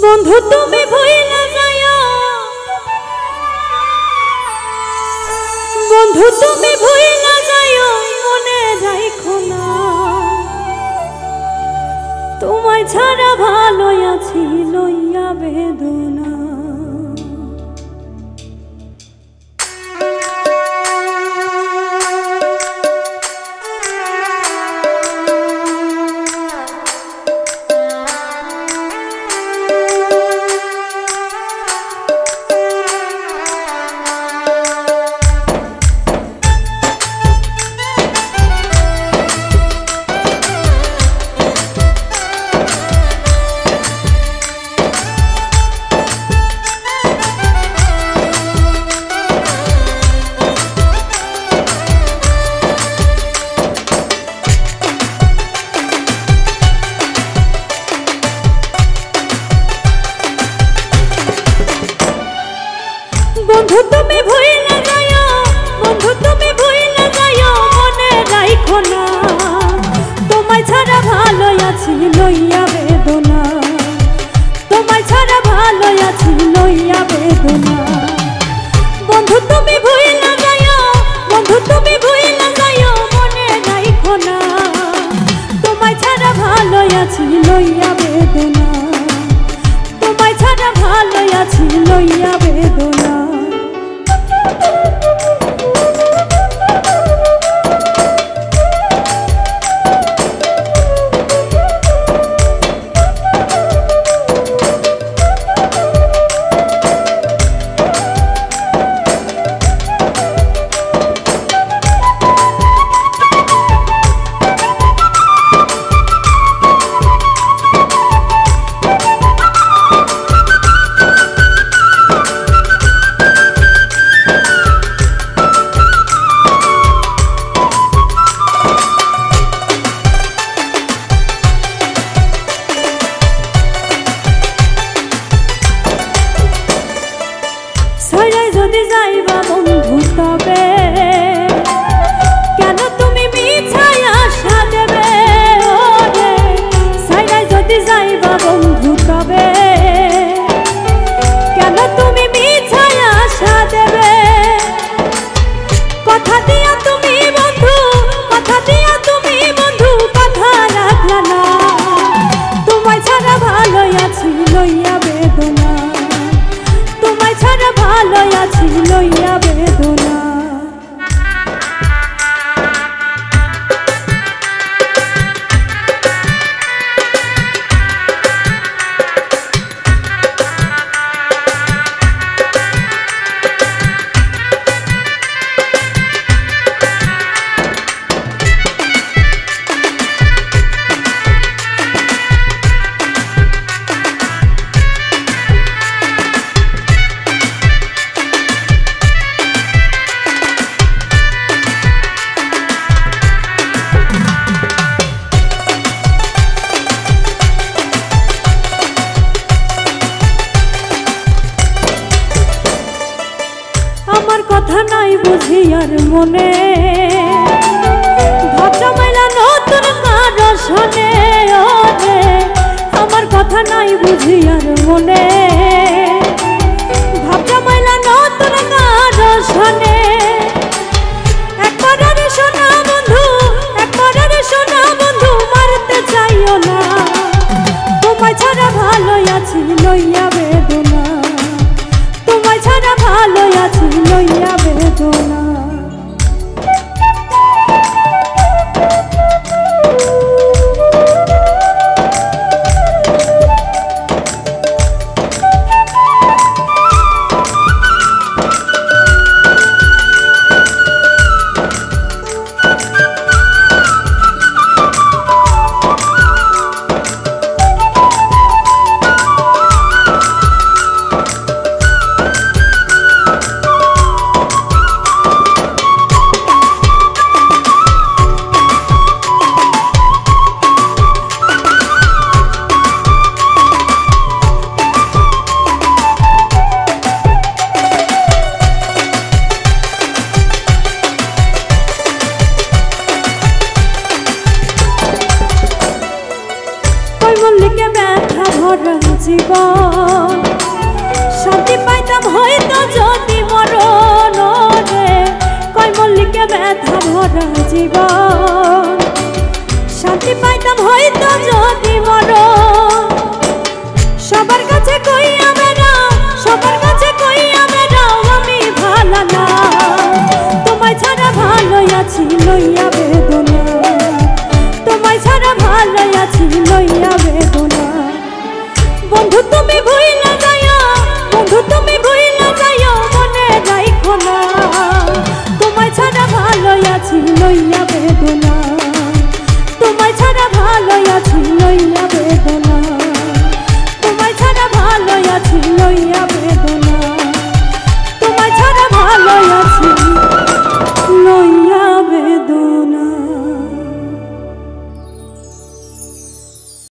বন্ধু তুমি ভুইলা যাইও, বন্ধু তুমি ভুইলা যাইও, মনে রাখো না তোমায় ছাড়া ভালো আছি লইয়া বেদনা। বন্ধু তুমি ভুইলা যাইও, বন্ধু তুমি ভুইলা যাইও, মনে রাখো না তোমায় ছাড়া ভালো আছি লইয়া বেদনা, তোমায় ছাড়া ভালো আছি লইয়া বেদনা। বন্ধু তুমি ভুইলা যাইও, বন্ধু তুমি ভুইলা যাইও, মনে রাখো না তোমায় ছাড়া ভালো আছি লইয়া বেদনা, তোমায় ছাড়া ভালো আছি লইয়া বেদনা। যদি যাইবা বন্ধু তবে কেন তুমি মিছাই আশা দেবে, ওরে সাইরাই যদি যাইবা বন্ধু তবে কেন তুমি মিছাই আশা দেবে। কথা দিয়া তুমি বন্ধু, কথা দিয়া তুমি বন্ধু কথা রাখলা না, তোমায় ছাড়া ভালো আছি লইয়া বেদনা, তোমায় ছাড়া ভালো আছি লইয়া বেদনা। আমার কথা নাই বুঝি আর মনে ভাবটা মাইলা নতুন কারো শোনে, ওরে আমার কথা নাই বুঝি আর মনে ভাবটা মাইলা নতুন কারো শোনে। একবার আরে শোনা বন্ধু, একবার আরে শোনা বন্ধু, মারতে চাইও না তোমায় ছাড়া ভালো আছি লইয়া বেদনা, তোমায় ছাড়া ভালো আছি লইয়া বেদনা। জীবন শান্তি পাইতাম হয়তো যদি মরণ রে কয় মল্লিকে ব্যথা ভরা জীবন শান্তি পাইতাম হয়তো যদি মরণ সবার কাছে কইয়া বেড়াও সবার কাছে কইয়া বেড়াও আমি ভালো না তোমায় ছাড়া ভালো আছি লইয়া বেদনা তোমায় ছাড়া ভালো আছি লইয়া বেদনা বন্ধু তুমি ভুইলা